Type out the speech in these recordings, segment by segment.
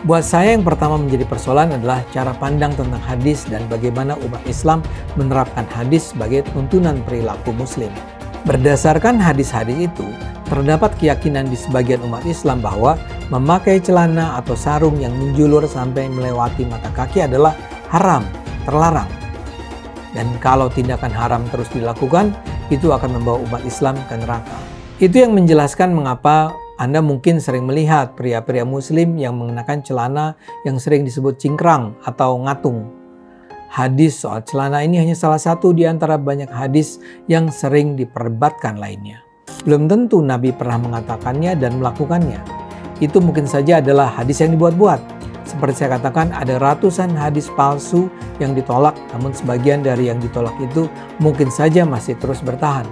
Buat saya yang pertama menjadi persoalan adalah cara pandang tentang hadis dan bagaimana umat Islam menerapkan hadis sebagai tuntunan perilaku muslim. Berdasarkan hadis-hadis itu, terdapat keyakinan di sebagian umat Islam bahwa memakai celana atau sarung yang menjulur sampai melewati mata kaki adalah haram, terlarang. Dan kalau tindakan haram terus dilakukan, itu akan membawa umat Islam ke neraka. Itu yang menjelaskan mengapa Anda mungkin sering melihat pria-pria muslim yang mengenakan celana yang sering disebut cingkrang atau ngatung. Hadis soal celana ini hanya salah satu di antara banyak hadis yang sering diperdebatkan lainnya. Belum tentu Nabi pernah mengatakannya dan melakukannya. Itu mungkin saja adalah hadis yang dibuat-buat. Seperti saya katakan, ada ratusan hadis palsu yang ditolak, namun sebagian dari yang ditolak itu mungkin saja masih terus bertahan.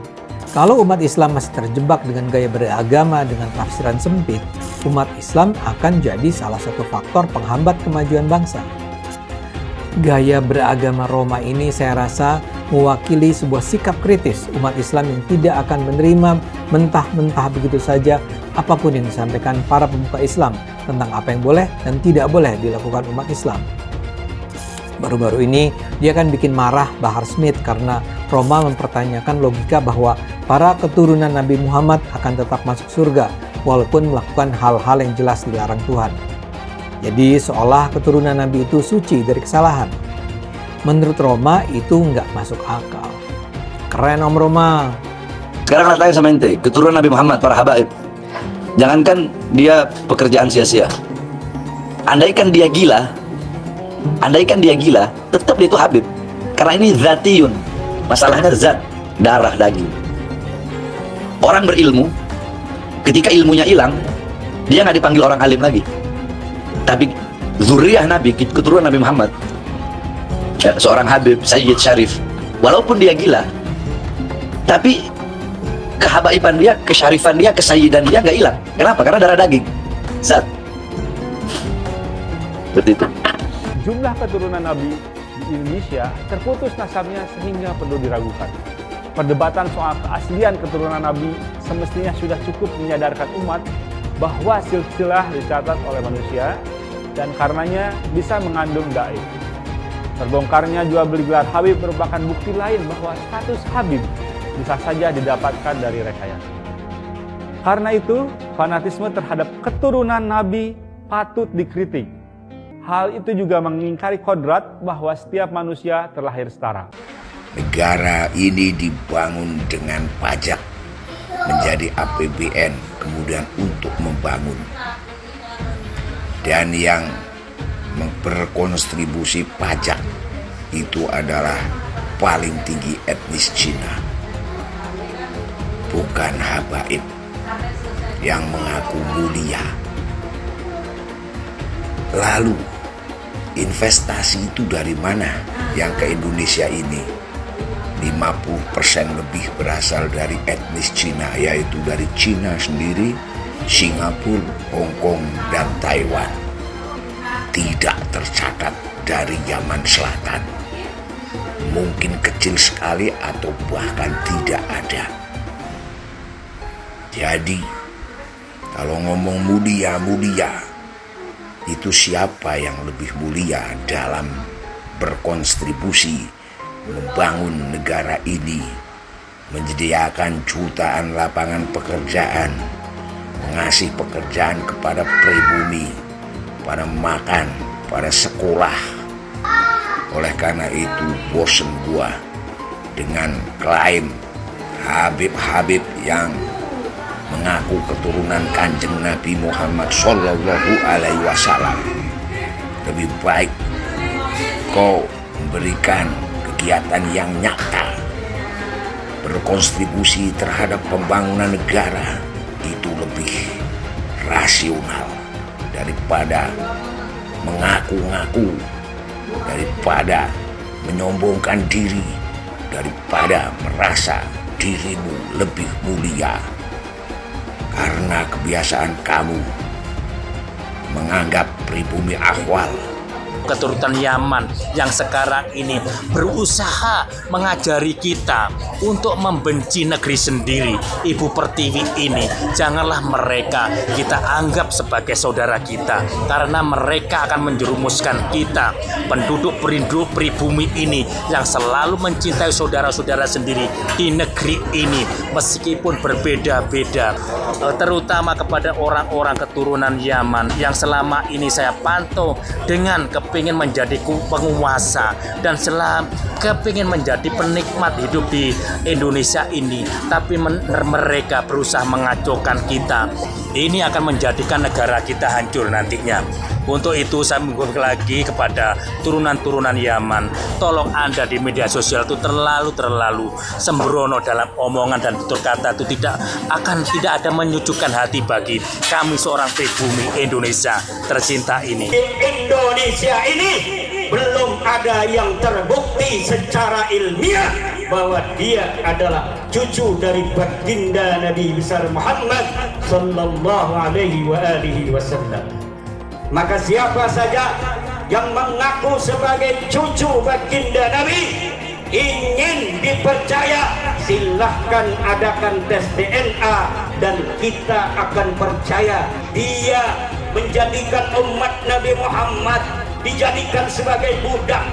Kalau umat Islam masih terjebak dengan gaya beragama dengan tafsiran sempit, umat Islam akan jadi salah satu faktor penghambat kemajuan bangsa. Gaya beragama Roma ini saya rasa mewakili sebuah sikap kritis umat Islam yang tidak akan menerima mentah-mentah begitu saja apapun yang disampaikan para pemuka Islam tentang apa yang boleh dan tidak boleh dilakukan umat Islam. Baru-baru ini dia akan bikin marah Bahar Smith karena Roma mempertanyakan logika bahwa para keturunan Nabi Muhammad akan tetap masuk surga walaupun melakukan hal-hal yang jelas dilarang Tuhan. Jadi seolah keturunan Nabi itu suci dari kesalahan. Menurut Roma itu nggak masuk akal. Keren Om Roma. Sekarang nak tanya sama ente, keturunan Nabi Muhammad, para habaib. Jangankan dia pekerjaan sia-sia. Andaikan dia gila, tetap dia itu habib. Karena ini zatiyun. Masalahnya zat, darah, daging. Orang berilmu, ketika ilmunya hilang, dia nggak dipanggil orang alim lagi. Tapi zuriyah Nabi, keturunan Nabi Muhammad, seorang habib, Sayyid Syarif, walaupun dia gila, tapi kehabaiban dia, kesyarifan dia, kesayyidan dia nggak hilang. Kenapa? Karena darah daging, zat. Seperti itu. Jumlah keturunan Nabi di Indonesia terputus nasabnya sehingga perlu diragukan. Perdebatan soal keaslian keturunan Nabi semestinya sudah cukup menyadarkan umat bahwa silsilah dicatat oleh manusia dan karenanya bisa mengandung daif. Terbongkarnya jual beli gelar Habib merupakan bukti lain bahwa status Habib bisa saja didapatkan dari rekayasa. Karena itu, fanatisme terhadap keturunan Nabi patut dikritik. Hal itu juga mengingkari kodrat bahwa setiap manusia terlahir setara. Negara ini dibangun dengan pajak, menjadi APBN, kemudian untuk membangun. Dan yang berkontribusi pajak itu adalah paling tinggi etnis Cina. Bukan habaib yang mengaku mulia. Lalu, investasi itu dari mana yang ke Indonesia ini? 50% lebih berasal dari etnis Cina, yaitu dari Cina sendiri, Singapura, Hong Kong, dan Taiwan. Tidak tercatat dari Yaman Selatan. Mungkin kecil sekali atau bahkan tidak ada. Jadi, kalau ngomong mulia-mulia, itu siapa yang lebih mulia dalam berkontribusi membangun negara ini, menyediakan jutaan lapangan pekerjaan, mengasih pekerjaan kepada pribumi, pada makan, pada sekolah. Oleh karena itu bosen gua dengan klaim Habib-Habib yang mengaku keturunan Kanjeng Nabi Muhammad Sallallahu Alaihi Wasallam. Lebih baik kau memberikan kegiatan yang nyata, berkontribusi terhadap pembangunan negara, itu lebih rasional daripada mengaku-ngaku, daripada menyombongkan diri, daripada merasa dirimu lebih mulia. Karena kebiasaan kamu menganggap pribumi akhwal keturunan Yaman yang sekarang ini berusaha mengajari kita untuk membenci negeri sendiri, Ibu Pertiwi ini. Janganlah mereka kita anggap sebagai saudara kita, karena mereka akan menjerumuskan kita, penduduk pribumi ini yang selalu mencintai saudara-saudara sendiri di negeri ini meskipun berbeda-beda, terutama kepada orang-orang keturunan Yaman yang selama ini saya pantau dengan kepingin menjadi penguasa dan kepingin menjadi penikmat hidup di Indonesia ini, tapi mereka berusaha mengacaukan kita. Ini akan menjadikan negara kita hancur nantinya. Untuk itu saya mengucapkan lagi kepada turunan-turunan Yaman, tolong Anda di media sosial itu terlalu sembrono dalam omongan dan tutur kata, itu tidak ada menyejukkan hati bagi kami seorang pribumi Indonesia tercinta ini. Indonesia ini belum ada yang terbukti secara ilmiah bahwa dia adalah cucu dari baginda Nabi besar Muhammad sallallahu alaihi wasallam. Maka siapa saja yang mengaku sebagai cucu baginda Nabi ingin dipercaya, silahkan adakan tes DNA dan kita akan percaya dia menjadikan umat Nabi Muhammad dijadikan sebagai budak,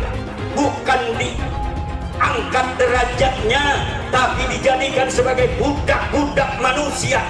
bukan diangkat derajatnya, tapi dijadikan sebagai budak-budak manusia,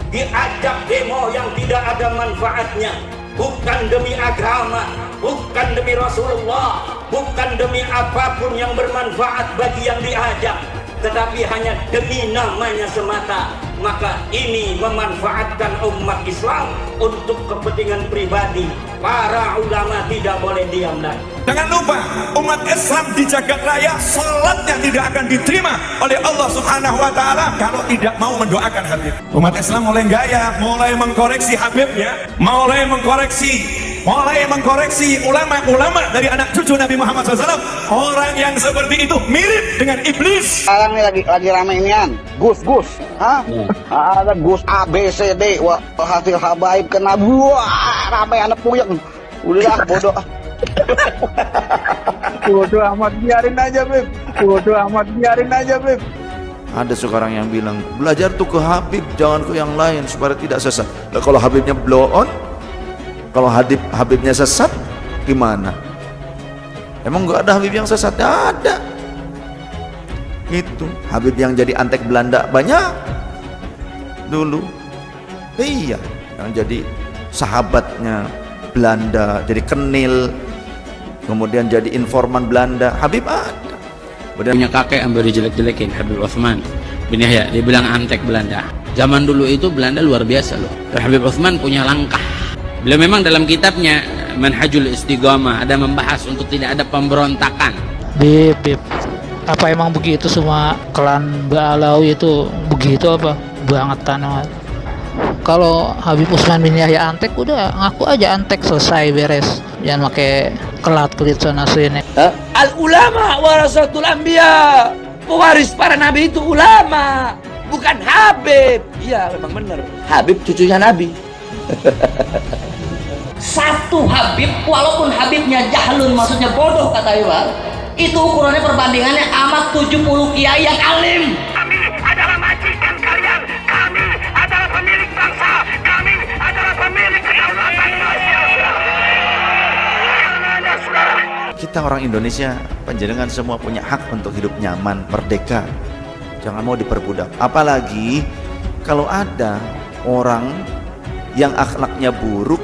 diajak demo yang tidak ada manfaatnya, bukan demi agama, bukan demi Rasulullah, bukan demi apapun yang bermanfaat bagi yang diajak, tetapi hanya demi namanya semata. Maka ini memanfaatkan umat Islam untuk kepentingan pribadi. Para ulama tidak boleh diam lagi. Jangan lupa, umat Islam di jagat raya salatnya tidak akan diterima oleh Allah Subhanahu wa Ta'ala kalau tidak mau mendoakan Habib. Umat Islam mulai gaya, mulai mengkoreksi Habibnya, mulai mengkoreksi ulama-ulama dari anak cucu Nabi Muhammad SAW. Orang yang seperti itu mirip dengan iblis. Sekarang ini lagi rame inian, Gus, ada Gus A, B, C, D, wah hasil habaib kena buah, rame anak puyeng. Udah bodoh. Bodoh amat, biarin aja Beb. Ada sekarang yang bilang belajar tuh ke Habib, jangan ke yang lain supaya tidak sesat. Nah, kalau Habibnya blow on, kalau Habibnya sesat gimana? Emang nggak ada Habib yang sesat? Ada. Itu Habib yang jadi antek Belanda banyak dulu. Iya, yang jadi sahabatnya Belanda, jadi kenil, kemudian jadi informan Belanda. Habib ada. Punya kakek yang baru jelek-jelekin, Habib Utsman bin Yahya, dia bilang antek Belanda. Zaman dulu itu Belanda luar biasa loh. Habib Utsman punya langkah. Beliau memang dalam kitabnya Manhajul Istiqamah ada membahas untuk tidak ada pemberontakan. Bib, apa emang begitu semua klan Ba'alawi itu begitu apa? Bangetan amat. Kalau Habib Utsman bin Yahya antek, udah ngaku aja antek, selesai, beres. Jangan pakai kelat-kelit sana sini. Al ulama warasatul anbiya. Pewaris para nabi itu ulama, bukan Habib. Iya, memang benar. Habib cucunya Nabi. Satu Habib, walaupun Habibnya jahlun, maksudnya bodoh kata Iwan, itu ukurannya perbandingannya amat 70 kiai yang alim. Kami adalah majikan kalian, kami adalah pemilik bangsa, kami adalah pemilik kedaulatan Indonesia. Kita orang Indonesia, panjenengan semua punya hak untuk hidup nyaman, merdeka. Jangan mau diperbudak. Apalagi kalau ada orang yang akhlaknya buruk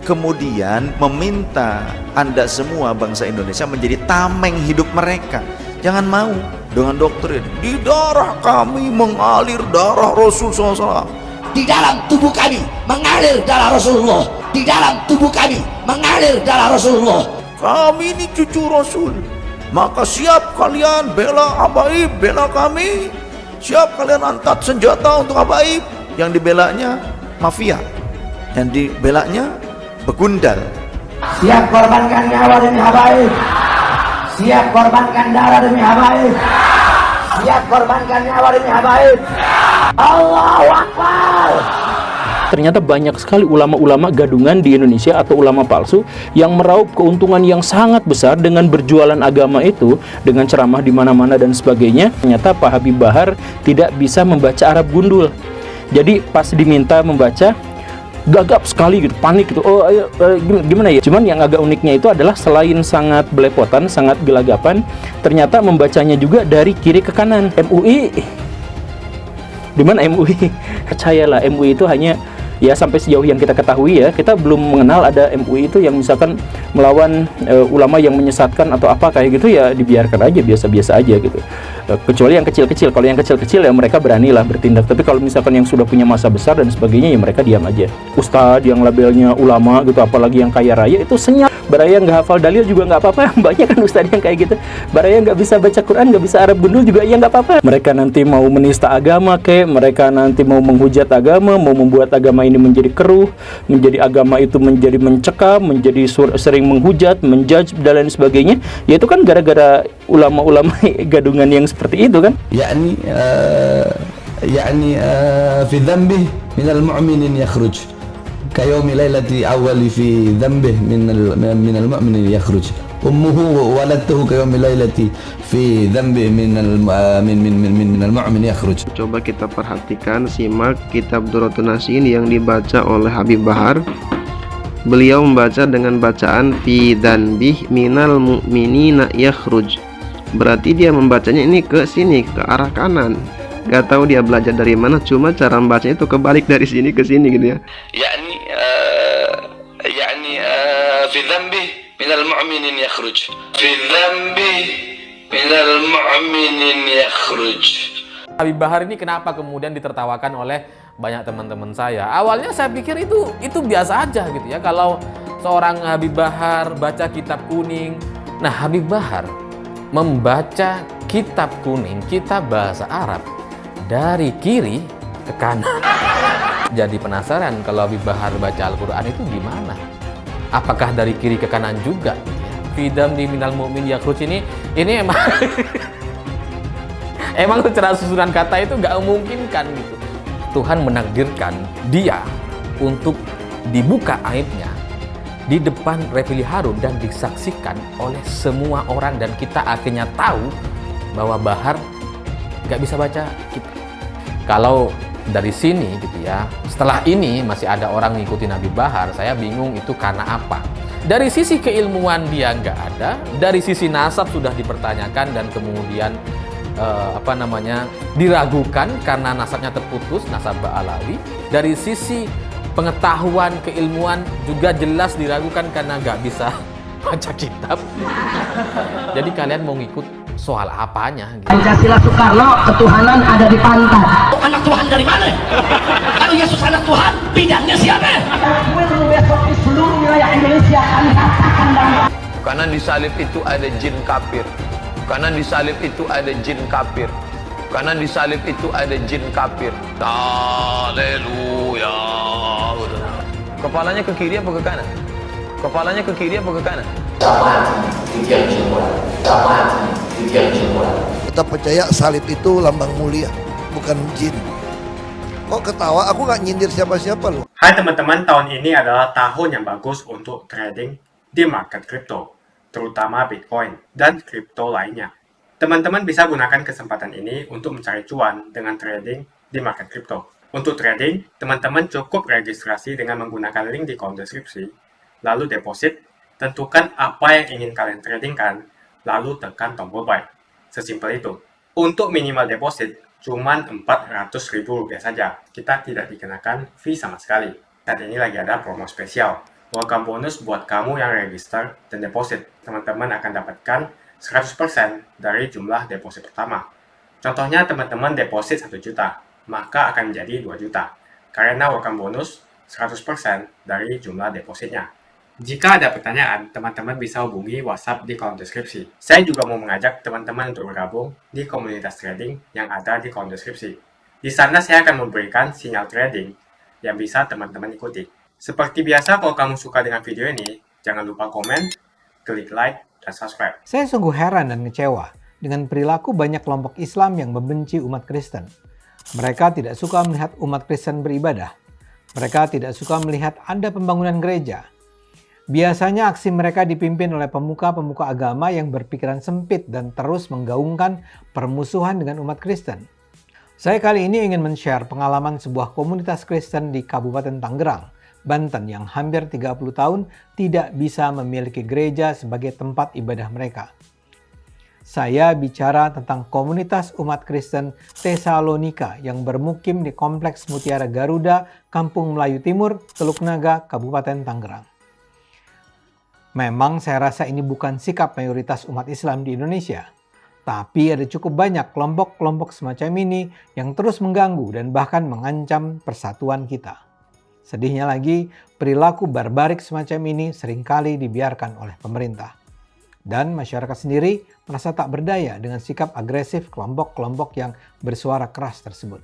kemudian meminta Anda semua bangsa Indonesia menjadi tameng hidup mereka. Jangan mau dengan doktrin di darah kami mengalir darah Rasul SAW. Di dalam tubuh kami mengalir darah Rasulullah. Di dalam tubuh kami mengalir darah Rasulullah. Kami ini cucu Rasul, maka siap kalian bela habaib, bela kami. Siap kalian angkat senjata untuk habaib. Yang dibelanya mafia, yang dibelanya begundal. Siap korbankan nyawa demi habaib, siap korbankan darah demi habaib, siap korbankan nyawa demi habaib. Allahu Akbar. Ternyata banyak sekali ulama-ulama gadungan di Indonesia atau ulama palsu yang meraup keuntungan yang sangat besar dengan berjualan agama itu, dengan ceramah di mana-mana dan sebagainya. Ternyata Pak Habib Bahar tidak bisa membaca Arab gundul. Jadi pas diminta membaca, gagap sekali gitu, panik gitu. Oh, ayo, gimana ya? Cuman yang agak uniknya itu adalah selain sangat belepotan, sangat gelagapan, ternyata membacanya juga dari kiri ke kanan. MUI, di mana MUI? Percayalah, MUI itu hanya, ya sampai sejauh yang kita ketahui ya, kita belum mengenal ada MUI itu yang misalkan melawan ulama yang menyesatkan atau apa kayak gitu, ya dibiarkan aja, biasa-biasa aja gitu. Kecuali yang kecil-kecil. Kalau yang kecil-kecil ya mereka beranilah bertindak. Tapi kalau misalkan yang sudah punya masa besar dan sebagainya, ya mereka diam aja. Ustadz yang labelnya ulama gitu, apalagi yang kaya raya, itu senyap. Baraya nggak hafal dalil juga nggak apa-apa. Banyak kan ustadz yang kayak gitu. Baraya nggak bisa baca Quran, nggak bisa Arab gundul juga, ya nggak apa-apa. Mereka nanti mau menista agama kayak, mereka nanti mau menghujat agama, mau membuat agama ini menjadi keruh, menjadi agama itu menjadi mencekam, menjadi sering menghujat, menjudge dan lain sebagainya. Ya itu kan gara-gara ulama-ulama gadungan yang seperti itu kan. يعني في ذنبه من المؤمن يخرج كيوم ليلة أول في ذنبه من المؤمن يخرج أمه ولدته كيوم ليلة في ذنبه من المؤمن يخرج. Coba kita perhatikan, simak kitab Durratun Nasihin yang dibaca oleh Habib Bahar. Beliau membaca dengan bacaan fi dzanbih minal mu'minina yakhruj. Berarti dia membacanya ini ke sini, ke arah kanan. Gak tahu dia belajar dari mana, cuma cara membacanya itu kebalik dari sini ke sini gitu ya. يعني في ذنبه من المؤمن يخرج في ذنبه من المؤمن يخرج. Habib Bahar ini kenapa kemudian ditertawakan oleh banyak teman-teman saya? Awalnya saya pikir itu biasa aja gitu ya, kalau seorang Habib Bahar baca kitab kuning. Nah, Habib Bahar membaca kitab kuning, kitab bahasa Arab, dari kiri ke kanan. Jadi penasaran kalau Habib Bahar baca Al-Quran itu gimana? Apakah dari kiri ke kanan juga? Fidam di minal mu'min yakhruj ini emang emang secara susunan kata itu nggak memungkinkan gitu. Tuhan menakdirkan dia untuk dibuka aibnya di depan Refli Harun dan disaksikan oleh semua orang, dan kita akhirnya tahu bahwa Bahar nggak bisa baca kitab. Kalau dari sini gitu ya, setelah ini masih ada orang ngikutin Habib Bahar, saya bingung itu karena apa. Dari sisi keilmuan dia nggak ada, dari sisi nasab sudah dipertanyakan dan kemudian diragukan karena nasabnya terputus, nasab Ba'alawi. Dari sisi pengetahuan keilmuan juga jelas diragukan karena nggak bisa baca kitab. Jadi kalian mau ngikut soal apanya gitu. Pancasila Soekarno, ketuhanan ada di pantat. Anak Tuhan dari mana? Kalau Yesus anak Tuhan, bidangnya siapa? Besok di seluruh wilayah Indonesia kami katakan damai. Karena di salib itu ada jin kafir. Karena di salib itu ada jin kafir. Karena di salib itu ada jin kafir. Haleluya. Kepalanya ke kiri apa ke kanan? Kepalanya ke kiri apa ke kanan? Kita percaya salib itu lambang mulia, bukan jin. Kok ketawa? Aku nggak nyindir siapa-siapa loh. Hai teman-teman, tahun ini adalah tahun yang bagus untuk trading di market kripto, terutama Bitcoin dan kripto lainnya. Teman-teman bisa gunakan kesempatan ini untuk mencari cuan dengan trading di market kripto. Untuk trading, teman-teman cukup registrasi dengan menggunakan link di kolom deskripsi, lalu deposit, tentukan apa yang ingin kalian tradingkan, lalu tekan tombol buy. Sesimpel itu. Untuk minimal deposit, cuman Rp400.000 saja. Kita tidak dikenakan fee sama sekali. Saat ini lagi ada promo spesial. Welcome bonus buat kamu yang register dan deposit. Teman-teman akan dapatkan 100% dari jumlah deposit pertama. Contohnya teman-teman deposit 1 juta, maka akan menjadi 2 juta. Karena welcome bonus 100% dari jumlah depositnya. Jika ada pertanyaan, teman-teman bisa hubungi WhatsApp di kolom deskripsi. Saya juga mau mengajak teman-teman untuk bergabung di komunitas trading yang ada di kolom deskripsi. Di sana saya akan memberikan sinyal trading yang bisa teman-teman ikuti. Seperti biasa, kalau kamu suka dengan video ini, jangan lupa komen, klik like, dan subscribe. Saya sungguh heran dan kecewa dengan perilaku banyak kelompok Islam yang membenci umat Kristen. Mereka tidak suka melihat umat Kristen beribadah. Mereka tidak suka melihat ada pembangunan gereja. Biasanya aksi mereka dipimpin oleh pemuka-pemuka agama yang berpikiran sempit dan terus menggaungkan permusuhan dengan umat Kristen. Saya kali ini ingin men-share pengalaman sebuah komunitas Kristen di Kabupaten Tangerang, Banten yang hampir 30 tahun tidak bisa memiliki gereja sebagai tempat ibadah mereka. Saya bicara tentang komunitas umat Kristen Tesalonika yang bermukim di Kompleks Mutiara Garuda, Kampung Melayu Timur, Teluk Naga, Kabupaten Tangerang. Memang saya rasa ini bukan sikap mayoritas umat Islam di Indonesia. Tapi ada cukup banyak kelompok-kelompok semacam ini yang terus mengganggu dan bahkan mengancam persatuan kita. Sedihnya lagi, perilaku barbarik semacam ini seringkali dibiarkan oleh pemerintah. Dan masyarakat sendiri merasa tak berdaya dengan sikap agresif kelompok-kelompok yang bersuara keras tersebut.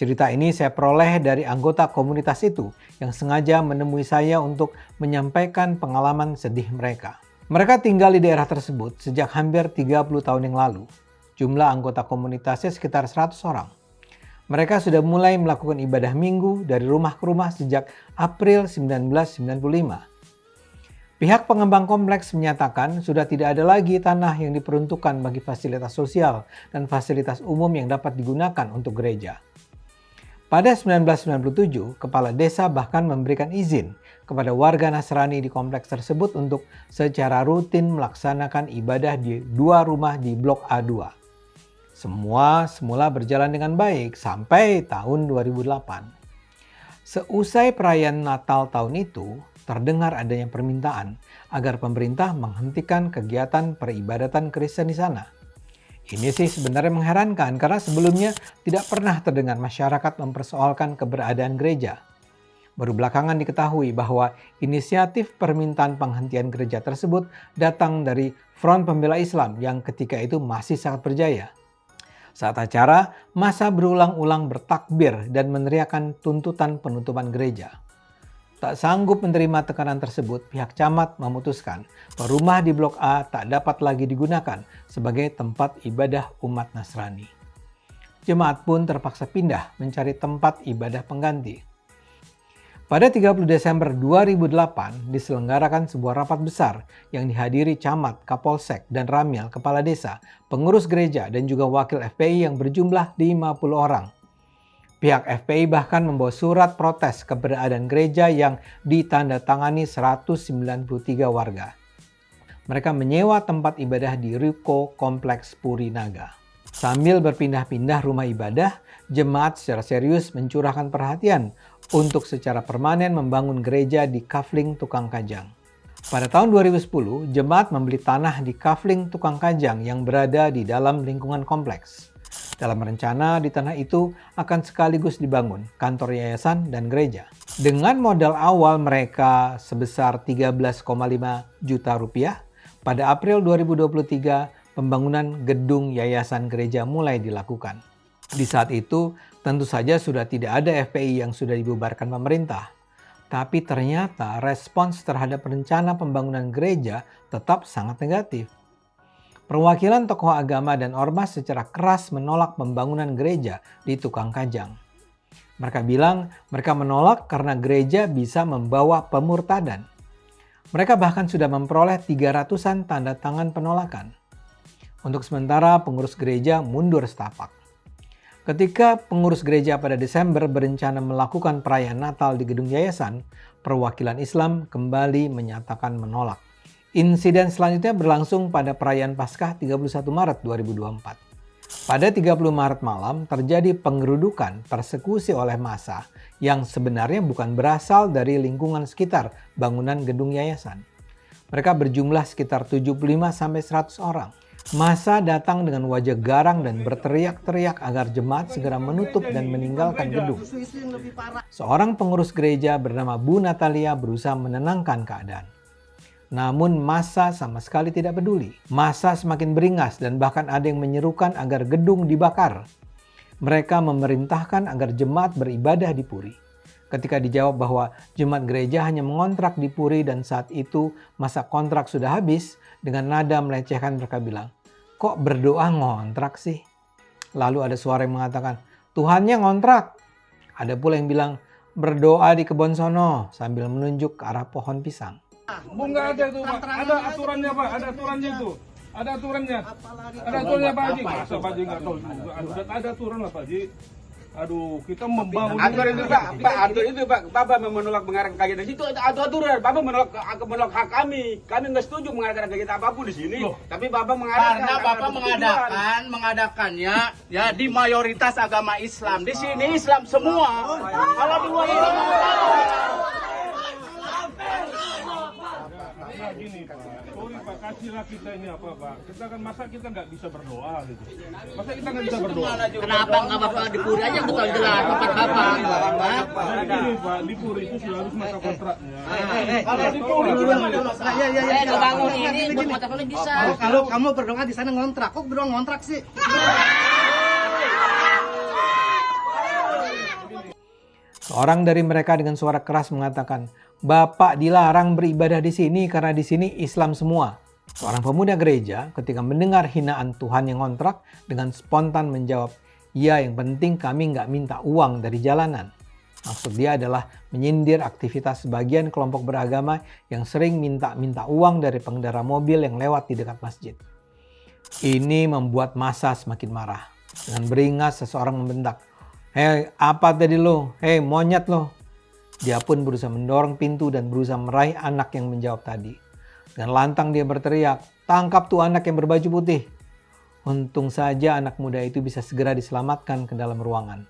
Cerita ini saya peroleh dari anggota komunitas itu yang sengaja menemui saya untuk menyampaikan pengalaman sedih mereka. Mereka tinggal di daerah tersebut sejak hampir 30 tahun yang lalu. Jumlah anggota komunitasnya sekitar 100 orang. Mereka sudah mulai melakukan ibadah minggu dari rumah ke rumah sejak April 1995. Pihak pengembang kompleks menyatakan sudah tidak ada lagi tanah yang diperuntukkan bagi fasilitas sosial dan fasilitas umum yang dapat digunakan untuk gereja. Pada 1997, kepala desa bahkan memberikan izin kepada warga Nasrani di kompleks tersebut untuk secara rutin melaksanakan ibadah di 2 rumah di Blok A2. Semua semula berjalan dengan baik sampai tahun 2008. Seusai perayaan Natal tahun itu, terdengar adanya permintaan agar pemerintah menghentikan kegiatan peribadatan Kristen di sana. Ini sih sebenarnya mengherankan karena sebelumnya tidak pernah terdengar masyarakat mempersoalkan keberadaan gereja. Baru belakangan diketahui bahwa inisiatif permintaan penghentian gereja tersebut datang dari Front Pembela Islam yang ketika itu masih sangat berjaya. Saat acara, massa berulang-ulang bertakbir dan meneriakkan tuntutan penutupan gereja. Tak sanggup menerima tekanan tersebut, pihak camat memutuskan bahwa rumah di Blok A tak dapat lagi digunakan sebagai tempat ibadah umat Nasrani. Jemaat pun terpaksa pindah mencari tempat ibadah pengganti. Pada 30 Desember 2008 diselenggarakan sebuah rapat besar yang dihadiri camat, kapolsek, dan ramil kepala desa, pengurus gereja, dan juga wakil FPI yang berjumlah 50 orang. Pihak FPI bahkan membawa surat protes keberadaan gereja yang ditandatangani 193 warga. Mereka menyewa tempat ibadah di Ruko Kompleks Puri Naga. Sambil berpindah-pindah rumah ibadah, jemaat secara serius mencurahkan perhatian untuk secara permanen membangun gereja di Kafling Tukang Kajang. Pada tahun 2010, jemaat membeli tanah di Kafling Tukang Kajang yang berada di dalam lingkungan kompleks. Dalam rencana di tanah itu akan sekaligus dibangun kantor yayasan dan gereja. Dengan modal awal mereka sebesar 13,5 juta rupiah, pada April 2023 pembangunan gedung yayasan gereja mulai dilakukan. Di saat itu tentu saja sudah tidak ada FPI yang sudah dibubarkan pemerintah. Tapi ternyata respons terhadap rencana pembangunan gereja tetap sangat negatif. Perwakilan tokoh agama dan ormas secara keras menolak pembangunan gereja di Tukang Kajang. Mereka bilang mereka menolak karena gereja bisa membawa pemurtadan. Mereka bahkan sudah memperoleh 300-an tanda tangan penolakan. Untuk sementara pengurus gereja mundur setapak. Ketika pengurus gereja pada Desember berencana melakukan perayaan Natal di gedung yayasan, perwakilan Islam kembali menyatakan menolak. Insiden selanjutnya berlangsung pada perayaan Paskah 31 Maret 2024. Pada 30 Maret malam terjadi pengerudukan persekusi oleh massa yang sebenarnya bukan berasal dari lingkungan sekitar bangunan gedung yayasan. Mereka berjumlah sekitar 75-100 orang. Massa datang dengan wajah garang dan berteriak-teriak agar jemaat segera menutup dan meninggalkan gedung. Seorang pengurus gereja bernama Bu Natalia berusaha menenangkan keadaan. Namun massa sama sekali tidak peduli. Massa semakin beringas dan bahkan ada yang menyerukan agar gedung dibakar. Mereka memerintahkan agar jemaat beribadah di Puri. Ketika dijawab bahwa jemaat gereja hanya mengontrak di Puri dan saat itu masa kontrak sudah habis, dengan nada melecehkan mereka bilang, "Kok berdoa ngontrak sih?" Lalu ada suara yang mengatakan, "Tuhannya ngontrak." Ada pula yang bilang, berdoa di kebun sono sambil menunjuk ke arah pohon pisang. Bu, nggak ada tuh Pak, ada aturannya Pak, ada aturannya itu. Ada aturannya. Ada aturannya Pak Haji. Masa Pak Haji nggak tahu juga. Ada aturan lah Pak Haji. Aduh, kita membangun aturan itu Pak, aturan itu Pak, Bapak menolak mengadakan kegiatan itu aturan, Bapak menolak hak kami nggak setuju mengadakan kegiatan apapun di sini. Tapi Bapak mengadakan karena Bapak mengadakannya ya di mayoritas agama Islam. Di sini Islam semua. Kalau di luar Islam gini Pak, sorry Pak, kasihlah kita ini apa Pak? Kita kan masa kita nggak bisa berdoa gitu? Masa kita nggak bisa berdoa? Kenapa nggak berdoa di puri aja betul jelas tempat Bapak? Gini Pak, di puri itu sudah harus masa kontraknya. Kalau di puri kebangun ini buat mata paling bisa. Kalau kamu berdoa di sana ngontrak, kok berdoa ngontrak sih? Seorang dari mereka dengan suara keras mengatakan, "Bapak dilarang beribadah di sini karena di sini Islam semua." Seorang pemuda gereja ketika mendengar hinaan Tuhan yang ngontrak dengan spontan menjawab, "Ya, yang penting kami nggak minta uang dari jalanan." Maksud dia adalah menyindir aktivitas sebagian kelompok beragama yang sering minta uang dari pengendara mobil yang lewat di dekat masjid. Ini membuat massa semakin marah. Dengan beringas seseorang membentak, "Hei, apa tadi lo? Hei, monyet lo!" Dia pun berusaha mendorong pintu dan berusaha meraih anak yang menjawab tadi. Dengan lantang dia berteriak, "Tangkap tuh anak yang berbaju putih!" Untung saja anak muda itu bisa segera diselamatkan ke dalam ruangan.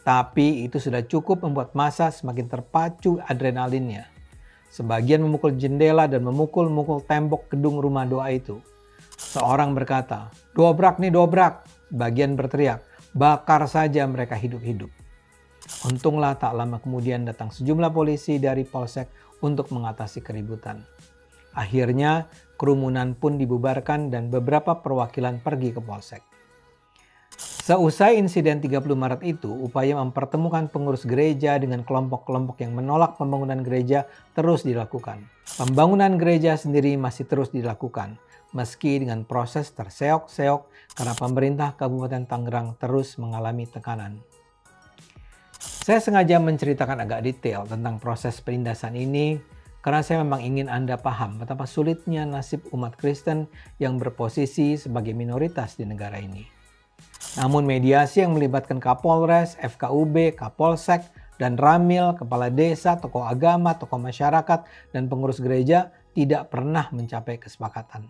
Tapi itu sudah cukup membuat massa semakin terpacu adrenalinnya. Sebagian memukul jendela dan memukul-mukul tembok gedung rumah doa itu. Seorang berkata, "Dobrak nih, dobrak!" Sebagian berteriak, "Bakar saja mereka hidup-hidup." Untunglah tak lama kemudian datang sejumlah polisi dari Polsek untuk mengatasi keributan. Akhirnya kerumunan pun dibubarkan dan beberapa perwakilan pergi ke Polsek. Seusai insiden 30 Maret itu, upaya mempertemukan pengurus gereja dengan kelompok-kelompok yang menolak pembangunan gereja terus dilakukan. Pembangunan gereja sendiri masih terus dilakukan, meski dengan proses terseok-seok karena pemerintah Kabupaten Tangerang terus mengalami tekanan. Saya sengaja menceritakan agak detail tentang proses penindasan ini karena saya memang ingin Anda paham betapa sulitnya nasib umat Kristen yang berposisi sebagai minoritas di negara ini. Namun mediasi yang melibatkan Kapolres, FKUB, Kapolsek, dan Ramil, kepala desa, tokoh agama, tokoh masyarakat, dan pengurus gereja tidak pernah mencapai kesepakatan.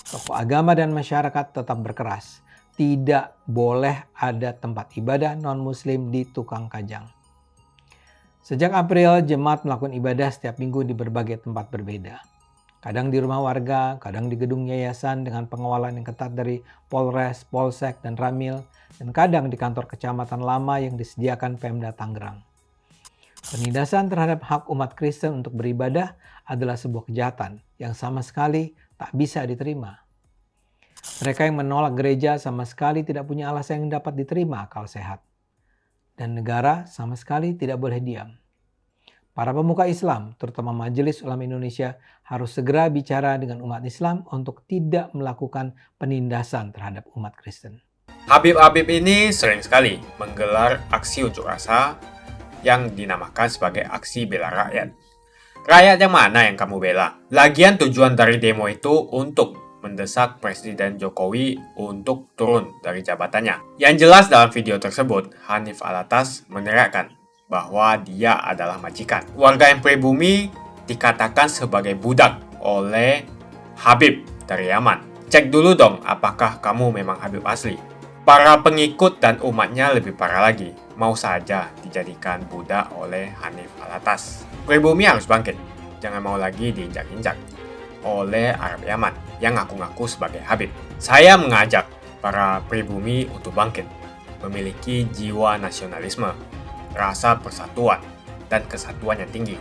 Tokoh agama dan masyarakat tetap berkeras. Tidak boleh ada tempat ibadah non-muslim di Tukang Kajang. Sejak April, jemaat melakukan ibadah setiap minggu di berbagai tempat berbeda. Kadang di rumah warga, kadang di gedung yayasan dengan pengawalan yang ketat dari Polres, Polsek, dan Ramil, dan kadang di kantor kecamatan lama yang disediakan Pemda Tangerang. Penindasan terhadap hak umat Kristen untuk beribadah adalah sebuah kejahatan yang sama sekali tak bisa diterima. Mereka yang menolak gereja sama sekali tidak punya alasan yang dapat diterima akal sehat. Dan negara sama sekali tidak boleh diam. Para pemuka Islam, terutama Majelis Ulama Indonesia, harus segera bicara dengan umat Islam untuk tidak melakukan penindasan terhadap umat Kristen. Habib-habib ini sering sekali menggelar aksi unjuk rasa yang dinamakan sebagai aksi bela rakyat. Rakyat yang mana yang kamu bela? Lagian tujuan dari demo itu untuk mendesak Presiden Jokowi untuk turun dari jabatannya. Yang jelas dalam video tersebut, Hanif Alatas meneriakkan bahwa dia adalah majikan. Warga yang pribumi dikatakan sebagai budak oleh Habib dari Yaman. Cek dulu dong apakah kamu memang Habib asli. Para pengikut dan umatnya lebih parah lagi, mau saja dijadikan budak oleh Hanif Alatas. Pribumi harus bangkit, jangan mau lagi diinjak-injak oleh Arab Yaman yang ngaku-ngaku sebagai Habib. Saya mengajak para pribumi untuk bangkit, memiliki jiwa nasionalisme, rasa persatuan, dan kesatuan yang tinggi.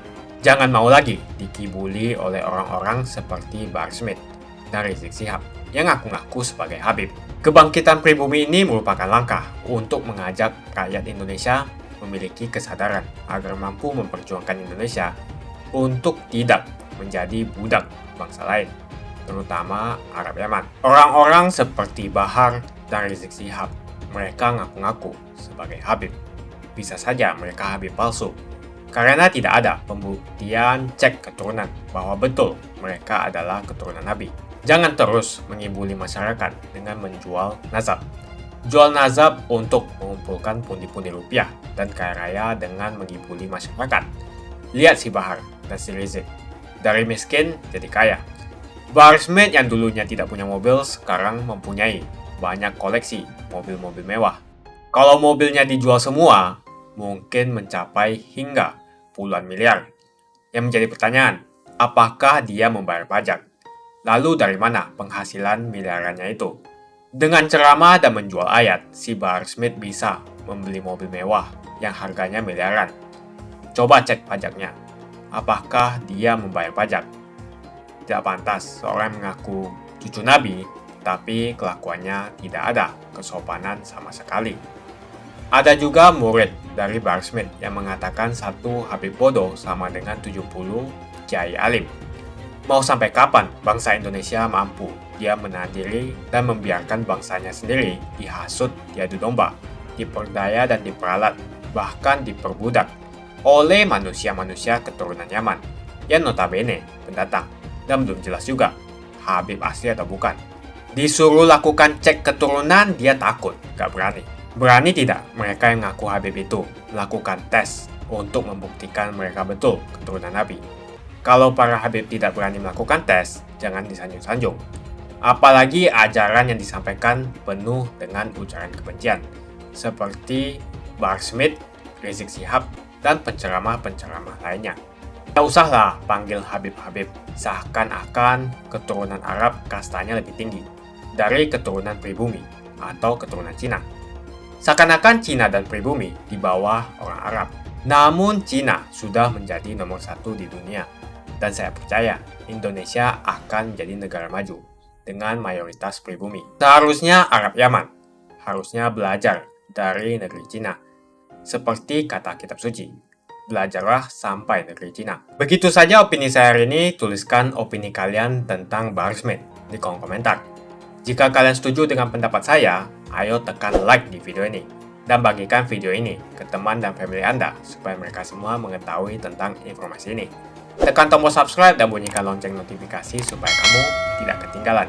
Jangan mau lagi dikibuli oleh orang-orang seperti Bahar Smith dan Rizik Syihab yang ngaku-ngaku sebagai Habib. Kebangkitan pribumi ini merupakan langkah untuk mengajak rakyat Indonesia memiliki kesadaran agar mampu memperjuangkan Indonesia untuk tidak menjadi budak bangsa lain, terutama Arab Yaman. Orang-orang seperti Bahar dan Rizik Syihab, mereka ngaku-ngaku sebagai Habib. Bisa saja mereka Habib palsu karena tidak ada pembuktian cek keturunan bahwa betul mereka adalah keturunan Nabi. Jangan terus mengibuli masyarakat dengan menjual nazab. Jual nazab untuk mengumpulkan pundi-pundi rupiah dan kaya raya dengan mengibuli masyarakat. Lihat si Bahar dan si Rizik. Dari miskin jadi kaya. Bahar Smith yang dulunya tidak punya mobil sekarang mempunyai banyak koleksi mobil-mobil mewah. Kalau mobilnya dijual semua, mungkin mencapai hingga puluhan miliar. Yang menjadi pertanyaan, apakah dia membayar pajak? Lalu dari mana penghasilan miliarannya itu? Dengan ceramah dan menjual ayat, si Bahar Smith bisa membeli mobil mewah yang harganya miliaran. Coba cek pajaknya. Apakah dia membayar pajak? Tidak pantas seorang mengaku cucu Nabi, tapi kelakuannya tidak ada kesopanan sama sekali. Ada juga murid dari Bahar Smith yang mengatakan satu Habib bodoh sama dengan 70 kiai alim. Mau sampai kapan bangsa Indonesia mampu dia menahan diri dan membiarkan bangsanya sendiri dihasut, diadu domba, diperdaya dan diperalat, bahkan diperbudak oleh manusia-manusia keturunan Yaman yang notabene pendatang dan belum jelas juga Habib asli atau bukan. Disuruh lakukan cek keturunan, dia takut, gak berani. Berani tidak mereka yang ngaku Habib itu melakukan tes untuk membuktikan mereka betul keturunan Nabi? Kalau para Habib tidak berani melakukan tes, jangan disanjung-sanjung. Apalagi ajaran yang disampaikan penuh dengan ujaran kebencian, seperti Bahar Smith, Rizik Syihab, dan penceramah-penceramah lainnya. Tak usahlah panggil Habib-Habib, seakan-akan keturunan Arab kastanya lebih tinggi dari keturunan pribumi atau keturunan Cina. Seakan-akan Cina dan pribumi di bawah orang Arab. Namun Cina sudah menjadi nomor 1 di dunia. Dan saya percaya Indonesia akan menjadi negara maju dengan mayoritas pribumi. Seharusnya Arab Yaman harusnya belajar dari negeri Cina. Seperti kata kitab suci, belajarlah sampai negeri Cina. Begitu saja opini saya hari ini. Tuliskan opini kalian tentang Bahar Smith di kolom komentar. Jika kalian setuju dengan pendapat saya, ayo tekan like di video ini. Dan bagikan video ini ke teman dan family Anda supaya mereka semua mengetahui tentang informasi ini. Tekan tombol subscribe dan bunyikan lonceng notifikasi supaya kamu tidak ketinggalan